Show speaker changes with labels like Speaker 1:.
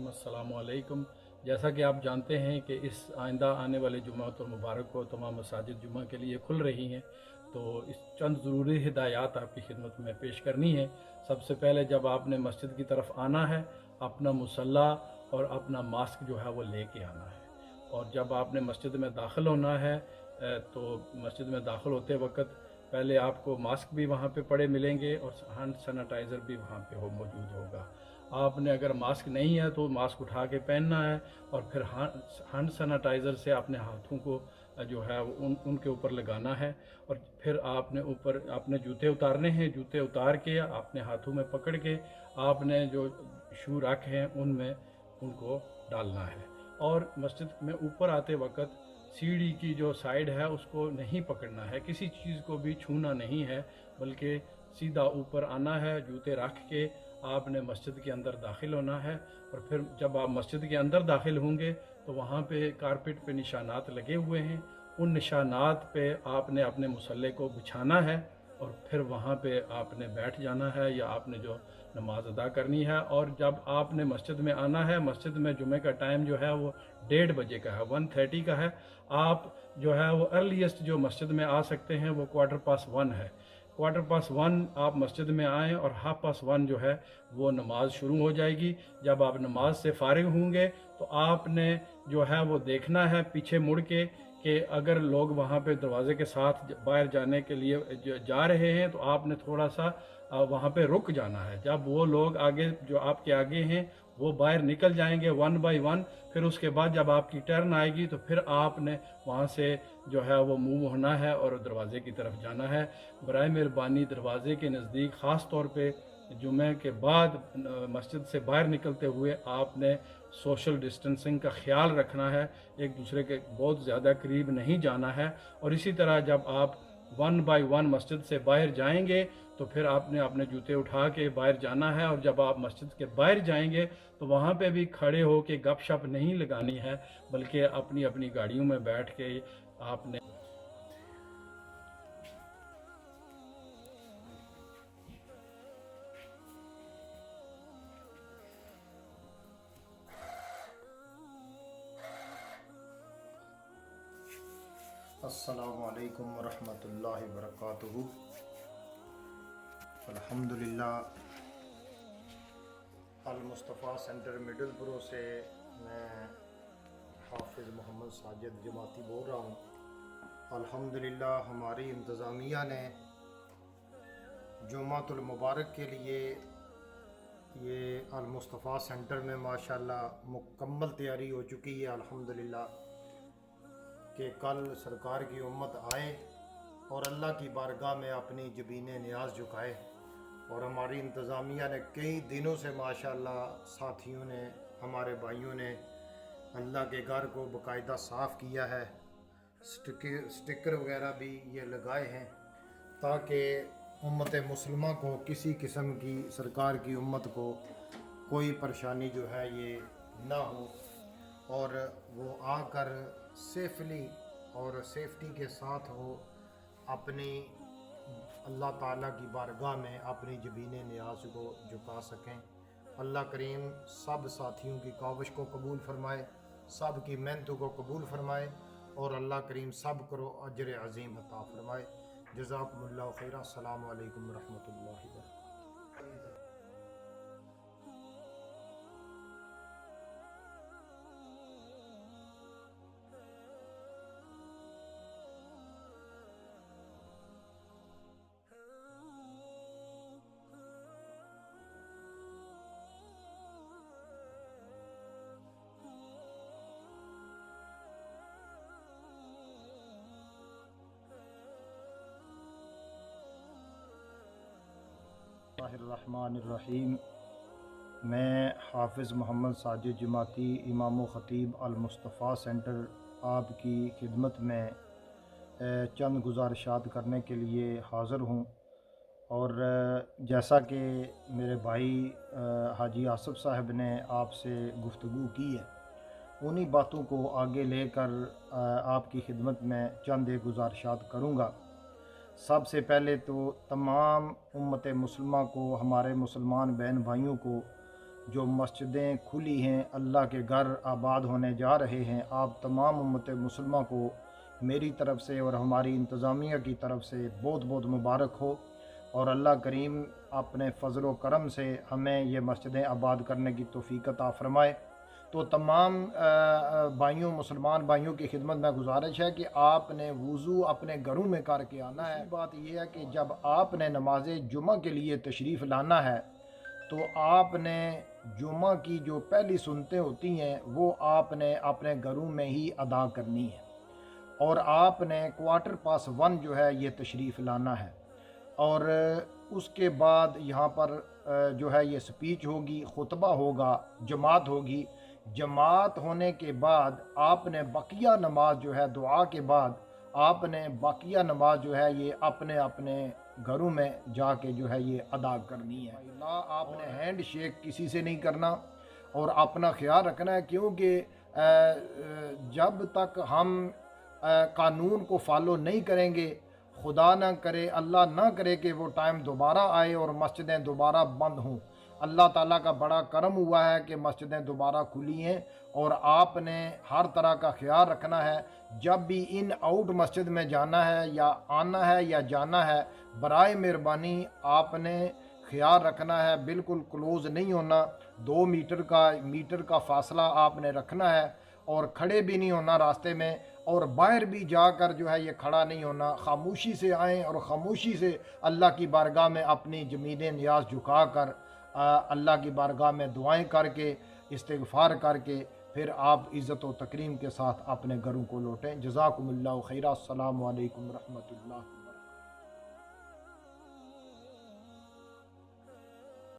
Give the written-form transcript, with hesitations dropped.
Speaker 1: अस्सलाम वालेकुम। जैसा कि आप जानते हैं कि इस आइंदा आने वाले जुमातुल मुबारक को तमाम मसाजिद जुमा के लिए खुल रही हैं, तो इस चंद ज़रूरी हिदायत आपकी खिदमत में पेश करनी है। सबसे पहले जब आपने मस्जिद की तरफ आना है, अपना मुसल्ला और अपना मास्क जो है वो लेके आना है। और जब आपने मस्जिद में दाखिल होना है तो मस्जिद में दाखिल होते वक्त पहले आपको मास्क भी वहाँ पे पड़े मिलेंगे और हैंड सैनिटाइज़र भी वहाँ पे मौजूद होगा। आपने अगर मास्क नहीं है तो मास्क उठा के पहनना है और फिर हैंड सैनिटाइज़र से अपने हाथों को जो है उनके ऊपर लगाना है। और फिर आपने ऊपर अपने जूते उतारने हैं। जूते उतार के अपने हाथों में पकड़ के आपने जो शू रखे हैं उनमें उनको डालना है। और मस्जिद में ऊपर आते वक्त सीढ़ी की जो साइड है उसको नहीं पकड़ना है, किसी चीज़ को भी छूना नहीं है, बल्कि सीधा ऊपर आना है। जूते रख के आपने मस्जिद के अंदर दाखिल होना है। और फिर जब आप मस्जिद के अंदर दाखिल होंगे तो वहाँ पे कारपेट पे निशानात लगे हुए हैं, उन निशानात पे आपने अपने मुसल्ले को बिछाना है और फिर वहाँ पे आपने बैठ जाना है या आपने जो नमाज अदा करनी है। और जब आपने मस्जिद में आना है, मस्जिद में जुमे का टाइम जो है वो 1:30 का है, 1:30 का है। आप जो है वो अर्लीस्ट जो मस्जिद में आ सकते हैं वो 1:15 है। 1:15 आप मस्जिद में आएँ और 1:30 जो है वो नमाज शुरू हो जाएगी। जब आप नमाज से फारिग होंगे तो आपने जो है वो देखना है पीछे मुड़ के कि अगर लोग वहाँ पे दरवाज़े के साथ बाहर जाने के लिए जा रहे हैं तो आपने थोड़ा सा वहाँ पे रुक जाना है। जब वो लोग आगे जो आपके आगे हैं वो बाहर निकल जाएंगे 1 बाय 1, फिर उसके बाद जब आपकी टर्न आएगी तो फिर आपने वहाँ से जो है वो मूव होना है और दरवाज़े की तरफ जाना है। बराए मेहरबानी दरवाज़े के नज़दीक ख़ास तौर पे जुमे के बाद मस्जिद से बाहर निकलते हुए आपने सोशल डिस्टेंसिंग का ख्याल रखना है, एक दूसरे के बहुत ज़्यादा करीब नहीं जाना है। और इसी तरह जब आप 1 बाय 1 मस्जिद से बाहर जाएंगे तो फिर आपने अपने जूते उठा के बाहर जाना है। और जब आप मस्जिद के बाहर जाएंगे तो वहाँ पे भी खड़े हो के गपशप नहीं लगानी है, बल्कि अपनी अपनी गाड़ियों में बैठ के आपने
Speaker 2: अस्सलामु अलैकुम वरहमतुल्लाहि वबरकातुहू। अल्हम्दुलिल्लाह अल मुस्तफ़ा सेंटर मिडलपुर से मैं हाफिज़ मोहम्मद साजिद जमाती बोल रहा हूँ। अल्हम्दुलिल्लाह हमारी इंतज़ामिया ने जुमातुल मुबारक के लिए ये अल मुस्तफ़ा सेंटर में माशाल्लाह मुकम्मल तैयारी हो चुकी है। अल्हम्दुलिल्लाह कि कल सरकार की उम्मत आए और अल्लाह की बारगाह में अपनी जबीन नियाज झुकाए। और हमारी इंतज़ामिया ने कई दिनों से माशाल्लाह साथियों ने, हमारे भाइयों ने अल्लाह के घर को बाकायदा साफ़ किया है, स्टिकर वगैरह भी ये लगाए हैं ताकि उम्मत मुसलमा को किसी किस्म की, सरकार की उम्मत को कोई परेशानी जो है ये ना हो और वो आकर सेफली और सेफ्टी के साथ हो अपनी अल्लाह ताला की बारगाह में अपनी जबीन नियाज को झुका सकें। अल्लाह करीम सब साथियों की काविश को कबूल फरमाए, सब की मेहनतों को कबूल फरमाए और अल्लाह करीम सब को अजर अज़ीम अता फरमाए। जज़ाकुमुल्लाहु खैरा। अस्सलामु अलैकुम रहमतुल्लाहि व बरकातुहू। बिस्मिल्लाहिर्रहमानिर्रहीम। मैं हाफिज़ मोहम्मद साजिद जमाती, इमाम व ख़तीब अल मुस्तफ़ा सेंटर आपकी खिदमत में चंद गुजारिशात करने के लिए हाज़िर हूँ। और जैसा कि मेरे भाई हाजी आसिफ साहब ने आपसे गुफ्तगू की है, उन्हीं बातों को आगे लेकर आपकी खिदमत में चंद एक गुजारिशात करूँगा। सबसे पहले तो तमाम उम्मत मुसलमा को, हमारे मुसलमान बहन भाइयों को جو مسجدیں کھلی ہیں، اللہ کے گھر آباد ہونے جا رہے ہیں، آپ تمام امت مسلمہ کو میری طرف سے اور ہماری انتظامیہ کی طرف سے بہت بہت مبارک ہو، اور اللہ کریم اپنے فضل و کرم سے ہمیں یہ مسجدیں آباد کرنے کی توفیق عطا فرمائے۔ تو تمام بھائیوں، مسلمان بھائیوں کی خدمت میں گزارش ہے کہ آپ نے وضو اپنے گھروں میں کر کے آنا ہے۔ بات یہ ہے کہ جب آپ نے نماز جمعہ کے لیے تشریف لانا ہے تو آپ نے جمعہ کی جو پہلی سنتیں ہوتی ہیں وہ آپ نے اپنے گھروں میں ہی ادا کرنی ہے، اور آپ نے 1:15 جو ہے یہ تشریف لانا ہے، اور اس کے بعد یہاں پر جو ہے یہ سپیچ ہوگی، خطبہ ہوگا، جماعت ہوگی۔ جماعت ہونے کے بعد آپ نے بقیہ نماز جو ہے دعا کے بعد آپ نے بقیہ نماز جو ہے یہ اپنے اپنے گھروں میں جا کے جو ہے یہ ادا کرنی ہے۔ آپ نے ہینڈ شیک کسی سے نہیں کرنا، اور اپنا خیال رکھنا ہے، کیونکہ جب تک ہم قانون کو فالو نہیں کریں گے، خدا نہ کرے، اللہ نہ کرے کہ وہ ٹائم دوبارہ آئے اور مسجدیں دوبارہ بند ہوں۔ اللہ تعالیٰ کا بڑا کرم ہوا ہے کہ مسجدیں دوبارہ کھلی ہیں، اور آپ نے ہر طرح کا خیال رکھنا ہے۔ جب بھی ان آؤٹ مسجد میں جانا ہے یا آنا ہے یا جانا ہے، برائے مہربانی آپ نے خیال رکھنا ہے، بالکل کلوز نہیں ہونا، 2 میٹر کا فاصلہ آپ نے رکھنا ہے، اور کھڑے بھی نہیں ہونا راستے میں، اور باہر بھی جا کر جو ہے یہ کھڑا نہیں ہونا۔ خاموشی سے آئیں اور خاموشی سے اللہ کی بارگاہ میں اپنی جمید نیاز جھکا کر اللہ کی بارگاہ میں دعائیں کر کے، استغفار کر کے، پھر آپ عزت و تکریم کے ساتھ اپنے گھروں کو لوٹیں۔ جزاکم اللہ خیرہ۔ السلام علیکم ورحمۃ اللہ۔